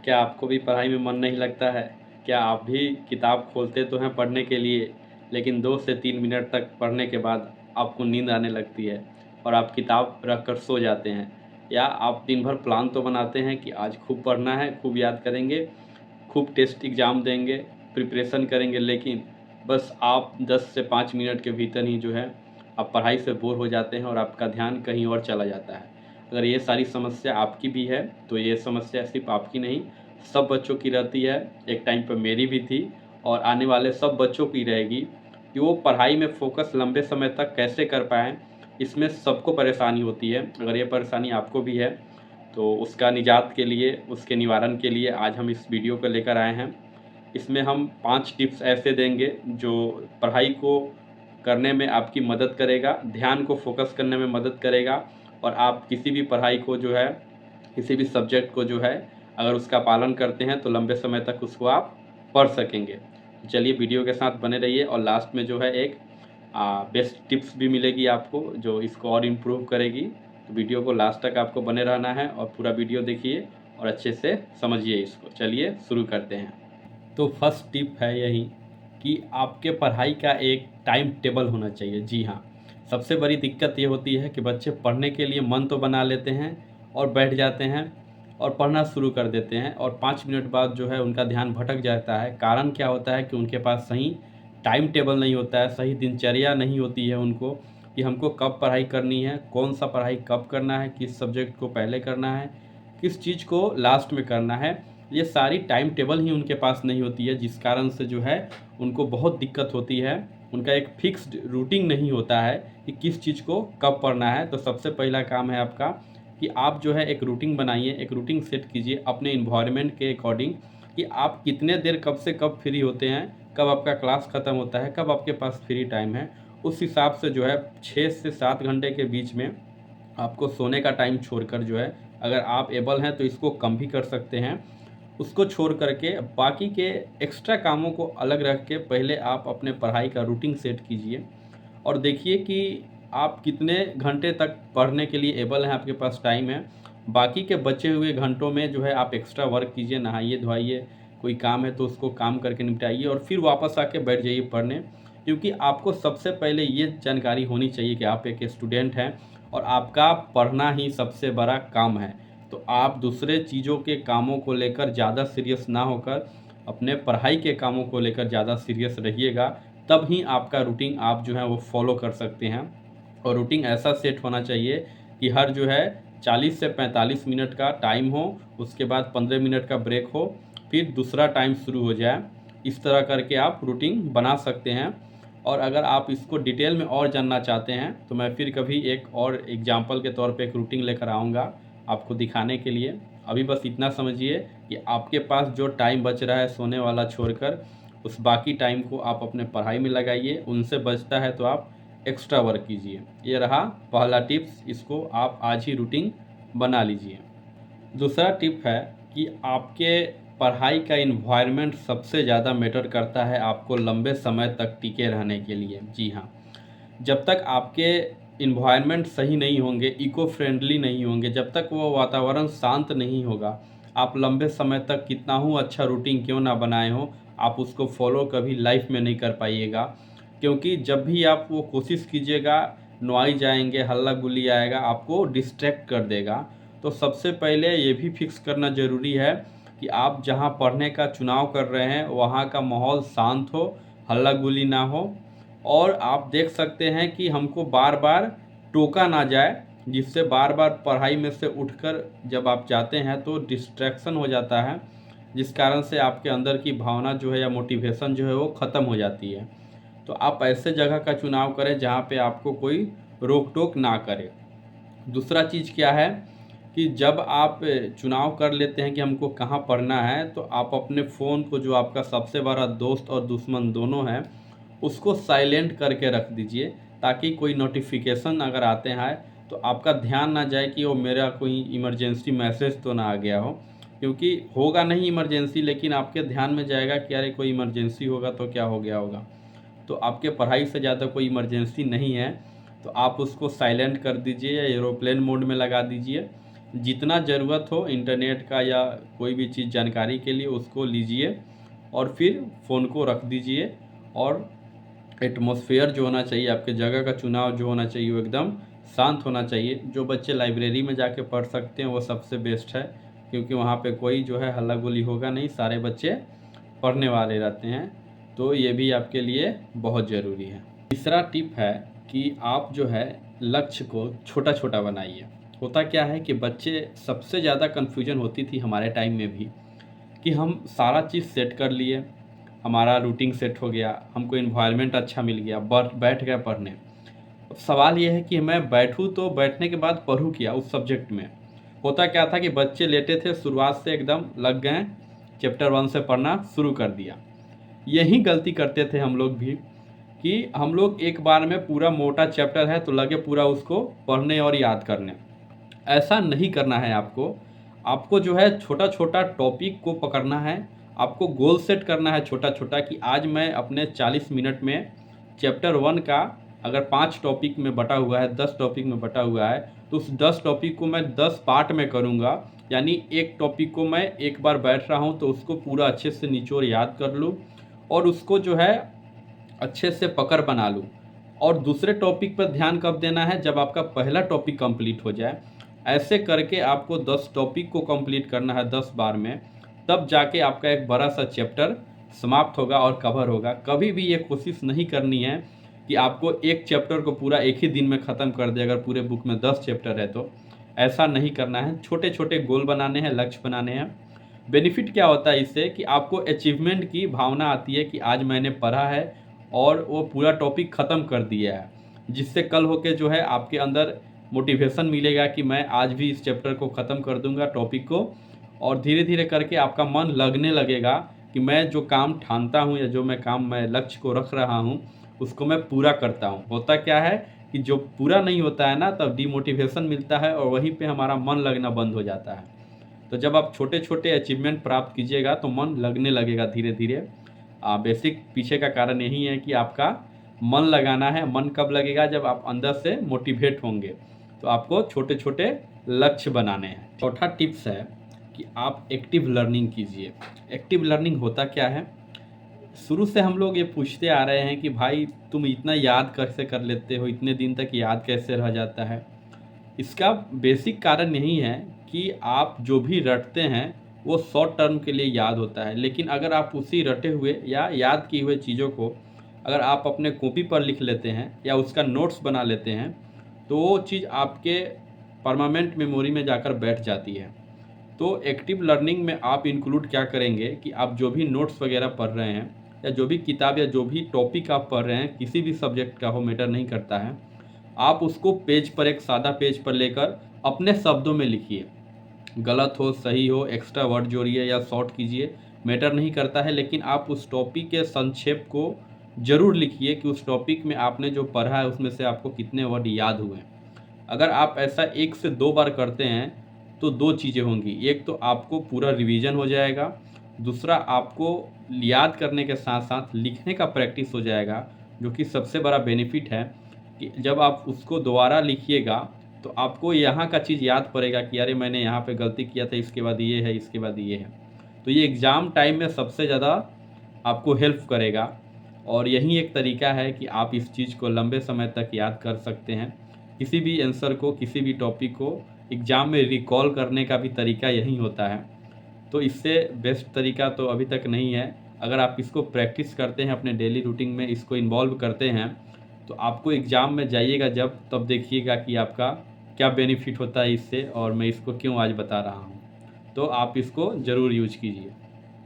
क्या आपको भी पढ़ाई में मन नहीं लगता है? क्या आप भी किताब खोलते तो हैं पढ़ने के लिए, लेकिन 2 से 3 मिनट तक पढ़ने के बाद आपको नींद आने लगती है और आप किताब रख कर सो जाते हैं? या आप दिन भर प्लान तो बनाते हैं कि आज खूब पढ़ना है, खूब याद करेंगे, खूब टेस्ट एग्ज़ाम देंगे, प्रिपरेशन करेंगे, लेकिन बस आप 10 से 5 मिनट के भीतर ही जो है आप पढ़ाई से बोर हो जाते हैं और आपका ध्यान कहीं और चला जाता है। अगर ये सारी समस्या आपकी भी है, तो ये समस्या सिर्फ़ आपकी नहीं, सब बच्चों की रहती है। एक टाइम पे मेरी भी थी और आने वाले सब बच्चों की रहेगी कि वो पढ़ाई में फ़ोकस लंबे समय तक कैसे कर पाएँ, इसमें सबको परेशानी होती है। अगर ये परेशानी आपको भी है, तो उसका निजात के लिए, उसके निवारण के लिए आज हम इस वीडियो को लेकर आए हैं। इसमें हम 5 टिप्स ऐसे देंगे जो पढ़ाई को करने में आपकी मदद करेगा, ध्यान को फ़ोकस करने में मदद करेगा और आप किसी भी पढ़ाई को जो है, किसी भी सब्जेक्ट को जो है, अगर उसका पालन करते हैं तो लंबे समय तक उसको आप पढ़ सकेंगे। तो चलिए वीडियो के साथ बने रहिए और लास्ट में जो है एक बेस्ट टिप्स भी मिलेगी आपको जो इसको और इम्प्रूव करेगी। तो वीडियो को लास्ट तक आपको बने रहना है और पूरा वीडियो देखिए और अच्छे से समझिए इसको। चलिए शुरू करते हैं। तो फर्स्ट टिप है यही कि आपके पढ़ाई का एक टाइम टेबल होना चाहिए। जी हाँ, सबसे बड़ी दिक्कत ये होती है कि बच्चे पढ़ने के लिए मन तो बना लेते हैं और बैठ जाते हैं और पढ़ना शुरू कर देते हैं और 5 मिनट बाद जो है उनका ध्यान भटक जाता है। कारण क्या होता है कि उनके पास सही टाइम टेबल नहीं होता है, सही दिनचर्या नहीं होती है उनको कि हमको कब पढ़ाई करनी है, कौन सा पढ़ाई कब करना है, किस सब्जेक्ट को पहले करना है, किस चीज़ को लास्ट में करना है। ये सारी टाइम टेबल ही उनके पास नहीं होती है, जिस कारण से जो है उनको बहुत दिक्कत होती है। उनका एक फिक्स्ड रूटीन नहीं होता है कि किस चीज़ को कब पढ़ना है। तो सबसे पहला काम है आपका कि आप जो है एक रूटीन बनाइए, एक रूटीन सेट कीजिए अपने इन्वायरमेंट के अकॉर्डिंग कि आप कितने देर कब से कब फ्री होते हैं, कब आपका क्लास ख़त्म होता है, कब आपके पास फ्री टाइम है। उस हिसाब से जो है 6 से 7 घंटे के बीच में आपको सोने का टाइम छोड़कर जो है, अगर आप एबल हैं तो इसको कम भी कर सकते हैं। उसको छोड़ करके बाकी के एक्स्ट्रा कामों को अलग रख के पहले आप अपने पढ़ाई का रूटीन सेट कीजिए और देखिए कि आप कितने घंटे तक पढ़ने के लिए एबल हैं, आपके पास टाइम है। बाकी के बचे हुए घंटों में जो है आप एक्स्ट्रा वर्क कीजिए, नहाइए धोइए, कोई काम है तो उसको काम करके निपटाइए और फिर वापस आके बैठ जाइए पढ़ने। क्योंकि आपको सबसे पहले ये जानकारी होनी चाहिए कि आप एक स्टूडेंट हैं और आपका पढ़ना ही सबसे बड़ा काम है। तो आप दूसरे चीज़ों के कामों को लेकर ज़्यादा सीरियस ना होकर अपने पढ़ाई के कामों को लेकर ज़्यादा सीरियस रहिएगा, तब ही आपका रूटीन आप जो है वो फॉलो कर सकते हैं। और रूटीन ऐसा सेट होना चाहिए कि हर जो है 40 से 45 मिनट का टाइम हो, उसके बाद 15 मिनट का ब्रेक हो, फिर दूसरा टाइम शुरू हो जाए। इस तरह करके आप रूटीन बना सकते हैं। और अगर आप इसको डिटेल में और जानना चाहते हैं तो मैं फिर कभी एक और एग्जाम्पल के तौर पे एक रूटीन लेकर आऊँगा आपको दिखाने के लिए। अभी बस इतना समझिए कि आपके पास जो टाइम बच रहा है सोने वाला छोड़कर, उस बाकी टाइम को आप अपने पढ़ाई में लगाइए, उनसे बचता है तो आप एक्स्ट्रा वर्क कीजिए। ये रहा पहला टिप्स, इसको आप आज ही रूटीन बना लीजिए। दूसरा टिप है कि आपके पढ़ाई का इन्वायरमेंट सबसे ज़्यादा मैटर करता है आपको लंबे समय तक टिके रहने के लिए। जी हाँ, जब तक आपके इन्वायरमेंट सही नहीं होंगे, इको फ्रेंडली नहीं होंगे, जब तक वो वातावरण शांत नहीं होगा, आप लंबे समय तक कितना ही अच्छा रूटीन क्यों ना बनाए हो, आप उसको फॉलो कभी लाइफ में नहीं कर पाइएगा। क्योंकि जब भी आप वो कोशिश कीजिएगा, नॉइज़ आएंगे, हल्ला गुल्ली आएगा, आपको डिस्ट्रैक्ट कर देगा। तो सबसे पहले ये भी फिक्स करना ज़रूरी है कि आप जहाँ पढ़ने का चुनाव कर रहे हैं वहाँ का माहौल शांत हो, हल्ला गुल्ली ना हो और आप देख सकते हैं कि हमको बार बार टोका ना जाए, जिससे बार बार पढ़ाई में से उठकर जब आप जाते हैं तो डिस्ट्रैक्शन हो जाता है, जिस कारण से आपके अंदर की भावना जो है या मोटिवेशन जो है वो ख़त्म हो जाती है। तो आप ऐसे जगह का चुनाव करें जहाँ पे आपको कोई रोक टोक ना करे। दूसरा चीज़ क्या है कि जब आप चुनाव कर लेते हैं कि हमको कहाँ पढ़ना है, तो आप अपने फ़ोन को, जो आपका सबसे बड़ा दोस्त और दुश्मन दोनों है, उसको साइलेंट करके रख दीजिए ताकि कोई नोटिफिकेशन अगर आते हैं तो आपका ध्यान ना जाए कि वो मेरा कोई इमरजेंसी मैसेज तो ना आ गया हो। क्योंकि होगा नहीं इमरजेंसी, लेकिन आपके ध्यान में जाएगा कि अरे कोई इमरजेंसी होगा तो क्या हो गया होगा। तो आपके पढ़ाई से ज़्यादा कोई इमरजेंसी नहीं है, तो आप उसको साइलेंट कर दीजिए या एरोप्लेन मोड में लगा दीजिए। जितना ज़रूरत हो इंटरनेट का या कोई भी चीज़ जानकारी के लिए उसको लीजिए और फिर फ़ोन को रख दीजिए। और एटमॉस्फेयर जो होना चाहिए, आपके जगह का चुनाव जो होना चाहिए वो एकदम शांत होना चाहिए। जो बच्चे लाइब्रेरी में जाके पढ़ सकते हैं वो सबसे बेस्ट है, क्योंकि वहाँ पे कोई जो है हल्ला गुल्ली होगा नहीं, सारे बच्चे पढ़ने वाले रहते हैं। तो ये भी आपके लिए बहुत ज़रूरी है। तीसरा टिप है कि आप जो है लक्ष्य को छोटा छोटा बनाइए। होता क्या है कि बच्चे सबसे ज़्यादा कन्फ्यूजन होती थी हमारे टाइम में भी, कि हम सारा चीज़ सेट कर लिए, हमारा रूटीन सेट हो गया, हमको इन्वायरमेंट अच्छा मिल गया, बैठ गए पढ़ने। अब सवाल ये है कि मैं बैठूँ तो बैठने के बाद पढूँ क्या उस सब्जेक्ट में। होता क्या था कि बच्चे लेटे थे, शुरुआत से एकदम लग गए, चैप्टर 1 से पढ़ना शुरू कर दिया। यही गलती करते थे हम लोग भी, कि हम लोग एक बार में पूरा मोटा चैप्टर है तो लगे पूरा उसको पढ़ने और याद करने। ऐसा नहीं करना है आपको। आपको जो है छोटा-छोटा टॉपिक को पकड़ना है, आपको गोल सेट करना है छोटा-छोटा, कि आज मैं अपने 40 मिनट में चैप्टर 1 का अगर 5 टॉपिक में बँटा हुआ है, 10 टॉपिक में बँटा हुआ है, तो उस 10 टॉपिक को मैं 10 पार्ट में करूँगा। यानी एक टॉपिक को मैं एक बार बैठ रहा हूँ तो उसको पूरा अच्छे से निचोड़ याद कर लूँ और उसको जो है अच्छे से पकड़ बना लूँ। और दूसरे टॉपिक पर ध्यान कब देना है, जब आपका पहला टॉपिक कंप्लीट हो जाए। ऐसे करके आपको 10 टॉपिक को कंप्लीट करना है 10 बार में, तब जाके आपका एक बड़ा सा चैप्टर समाप्त होगा और कवर होगा। कभी भी ये कोशिश नहीं करनी है कि आपको एक चैप्टर को पूरा एक ही दिन में ख़त्म कर दे, अगर पूरे बुक में 10 चैप्टर है तो। ऐसा नहीं करना है, छोटे छोटे गोल बनाने हैं, लक्ष्य बनाने हैं। बेनिफिट क्या होता है इससे, कि आपको अचीवमेंट की भावना आती है कि आज मैंने पढ़ा है और वो पूरा टॉपिक ख़त्म कर दिया है, जिससे कल होके जो है आपके अंदर मोटिवेशन मिलेगा कि मैं आज भी इस चैप्टर को ख़त्म कर दूंगा, टॉपिक को। और धीरे धीरे करके आपका मन लगने लगेगा कि मैं जो काम ठानता हूँ या जो मैं लक्ष्य को रख रहा हूँ उसको मैं पूरा करता हूँ। होता क्या है कि जो पूरा नहीं होता है ना, तब डिमोटिवेशन मिलता है और वहीं पे हमारा मन लगना बंद हो जाता है। तो जब आप छोटे छोटे अचीवमेंट प्राप्त कीजिएगा तो मन लगने लगेगा धीरे धीरे। बेसिक पीछे का कारण यही है कि आपका मन लगाना है। मन कब लगेगा, जब आप अंदर से मोटिवेट होंगे। तो आपको छोटे छोटे लक्ष्य बनाने हैं। चौथा टिप्स है कि आप एक्टिव लर्निंग कीजिए। एक्टिव लर्निंग होता क्या है, शुरू से हम लोग ये पूछते आ रहे हैं कि भाई तुम इतना याद कैसे कर लेते हो, इतने दिन तक याद कैसे रह जाता है। इसका बेसिक कारण यही है कि आप जो भी रटते हैं वो शॉर्ट टर्म के लिए याद होता है, लेकिन अगर आप उसी रटे हुए या याद किए हुए चीज़ों को अगर आप अपने कॉपी पर लिख लेते हैं या उसका नोट्स बना लेते हैं, तो वो चीज़ आपके परमानेंट मेमोरी में जाकर बैठ जाती है। तो एक्टिव लर्निंग में आप इंक्लूड क्या करेंगे कि आप जो भी नोट्स वगैरह पढ़ रहे हैं या जो भी किताब या जो भी टॉपिक आप पढ़ रहे हैं, किसी भी सब्जेक्ट का हो, मैटर नहीं करता है, आप उसको पेज पर, एक सादा पेज पर लेकर अपने शब्दों में लिखिए। गलत हो, सही हो, एक्स्ट्रा वर्ड जोड़िए या शॉर्ट कीजिए, मैटर नहीं करता है, लेकिन आप उस टॉपिक के संक्षेप को ज़रूर लिखिए कि उस टॉपिक में आपने जो पढ़ा है उसमें से आपको कितने वर्ड याद हुए हैं। अगर आप ऐसा 1 से 2 बार करते हैं तो 2 चीज़ें होंगी। एक तो आपको पूरा रिवीजन हो जाएगा, दूसरा आपको याद करने के साथ-साथ लिखने का प्रैक्टिस हो जाएगा, जो कि सबसे बड़ा बेनिफिट है कि जब आप उसको दोबारा लिखिएगा तो आपको यहाँ का चीज़ याद पड़ेगा कि अरे मैंने यहाँ पे गलती किया था, इसके बाद ये है, इसके बाद ये है। तो ये एग्ज़ाम टाइम में सबसे ज़्यादा आपको हेल्प करेगा। और यही एक तरीका है कि आप इस चीज़ को लंबे समय तक याद कर सकते हैं। किसी भी आंसर को, किसी भी टॉपिक को एग्ज़ाम में रिकॉल करने का भी तरीका यही होता है। तो इससे बेस्ट तरीका तो अभी तक नहीं है। अगर आप इसको प्रैक्टिस करते हैं, अपने डेली रूटीन में इसको इन्वॉल्व करते हैं, तो आपको एग्ज़ाम में जाइएगा जब, तब देखिएगा कि आपका क्या बेनिफिट होता है इससे और मैं इसको क्यों आज बता रहा हूँ। तो आप इसको ज़रूर यूज कीजिए।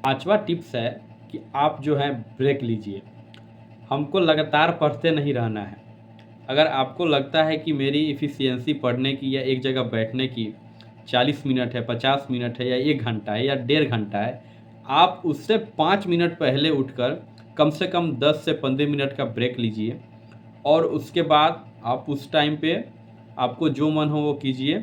5वां टिप्स है कि आप जो है ब्रेक लीजिए। हमको लगातार पढ़ते नहीं रहना है। अगर आपको लगता है कि मेरी एफिशिएंसी पढ़ने की या एक जगह बैठने की 40 मिनट है, 50 मिनट है या 1 घंटा है या डेढ़ घंटा है, आप उससे 5 मिनट पहले उठकर कम से कम 10 से 15 मिनट का ब्रेक लीजिए और उसके बाद आप उस टाइम पे आपको जो मन हो वो कीजिए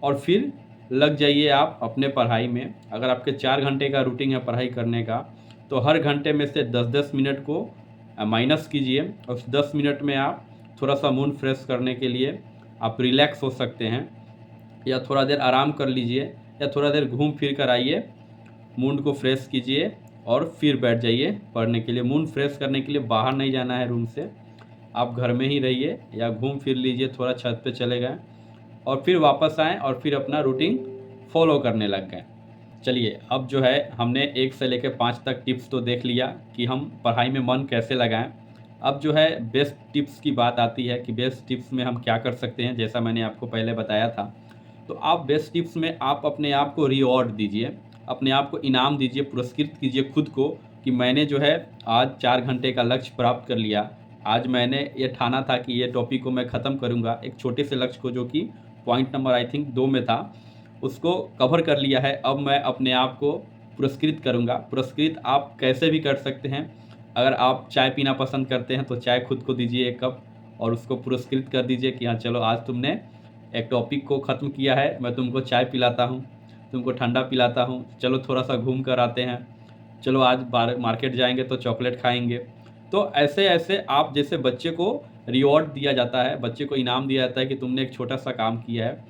और फिर लग जाइए आप अपने पढ़ाई में। अगर आपके 4 घंटे का रूटीन है पढ़ाई करने का, तो हर घंटे में से 10-10 मिनट को माइनस कीजिए और उस 10 मिनट में आप थोड़ा सा मूड फ्रेश करने के लिए आप रिलैक्स हो सकते हैं। या थोड़ा देर आराम कर लीजिए या थोड़ा देर घूम फिर कर आइए, मूड को फ्रेश कीजिए और फिर बैठ जाइए पढ़ने के लिए। मूड फ्रेश करने के लिए बाहर नहीं जाना है रूम से, आप घर में ही रहिए या घूम फिर लीजिए, थोड़ा छत पे चले गए और फिर वापस आएँ और फिर अपना रूटीन फॉलो करने लग गए। चलिए, अब जो है हमने 1 से लेकर 5 तक टिप्स तो देख लिया कि हम पढ़ाई में मन कैसे लगाएं। अब जो है बेस्ट टिप्स की बात आती है कि बेस्ट टिप्स में हम क्या कर सकते हैं। जैसा मैंने आपको पहले बताया था, तो आप बेस्ट टिप्स में आप अपने आप को रिवॉर्ड दीजिए, अपने आप को इनाम दीजिए, पुरस्कृत कीजिए खुद को कि मैंने जो है आज 4 घंटे का लक्ष्य प्राप्त कर लिया। आज मैंने ये ठाना था कि ये टॉपिक को मैं ख़त्म करूँगा। एक छोटे से लक्ष्य को, जो कि पॉइंट नंबर आई थिंक 2 में था, उसको कवर कर लिया है। अब मैं अपने आप को पुरस्कृत करूँगा। पुरस्कृत आप कैसे भी कर सकते हैं। अगर आप चाय पीना पसंद करते हैं तो चाय खुद को दीजिए 1 कप और उसको पुरस्कृत कर दीजिए कि हाँ चलो, आज तुमने एक टॉपिक को ख़त्म किया है, मैं तुमको चाय पिलाता हूँ, तुमको ठंडा पिलाता हूँ, चलो थोड़ा सा घूम कर आते हैं, चलो आज मार्केट जाएंगे तो चॉकलेट खाएंगे। तो ऐसे ऐसे आप, जैसे बच्चे को रिवॉर्ड दिया जाता है, बच्चे को इनाम दिया जाता है कि तुमने एक छोटा सा काम किया है,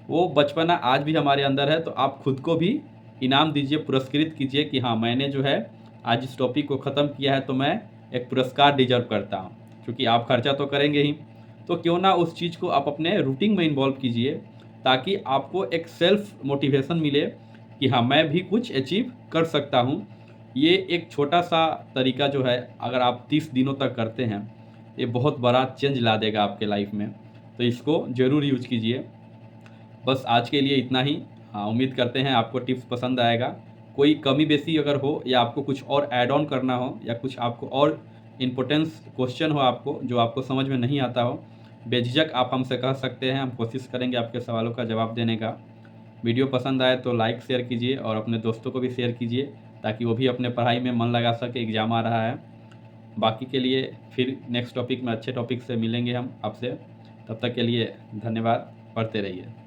वो बचपना आज भी हमारे अंदर है। तो आप खुद को भी इनाम दीजिए, पुरस्कृत कीजिए कि हाँ मैंने जो है आज इस टॉपिक को ख़त्म किया है, तो मैं एक पुरस्कार डिजर्व करता हूँ। क्योंकि आप खर्चा तो करेंगे ही, तो क्यों ना उस चीज़ को आप अपने रूटीन में इन्वॉल्व कीजिए, ताकि आपको एक सेल्फ मोटिवेशन मिले कि हाँ मैं भी कुछ अचीव कर सकता हूँ। ये एक छोटा सा तरीका जो है, अगर आप 30 दिनों तक करते हैं, ये बहुत बड़ा चेंज ला देगा आपके लाइफ में। तो इसको ज़रूर यूज कीजिए। बस आज के लिए इतना ही। हाँ, उम्मीद करते हैं आपको टिप्स पसंद आएगा। कोई कमी बेसी अगर हो या आपको कुछ और ऐड ऑन करना हो या कुछ आपको और इम्पोर्टेंस क्वेश्चन हो आपको, जो आपको समझ में नहीं आता हो, बेझिझक आप हमसे कह सकते हैं। हम कोशिश करेंगे आपके सवालों का जवाब देने का। वीडियो पसंद आए तो लाइक शेयर कीजिए और अपने दोस्तों को भी शेयर कीजिए, ताकि वो भी अपने पढ़ाई में मन लगा सके। एग्ज़ाम आ रहा है। बाकी के लिए फिर नेक्स्ट टॉपिक में अच्छे टॉपिक से मिलेंगे हम आपसे। तब तक के लिए धन्यवाद। पढ़ते रहिए।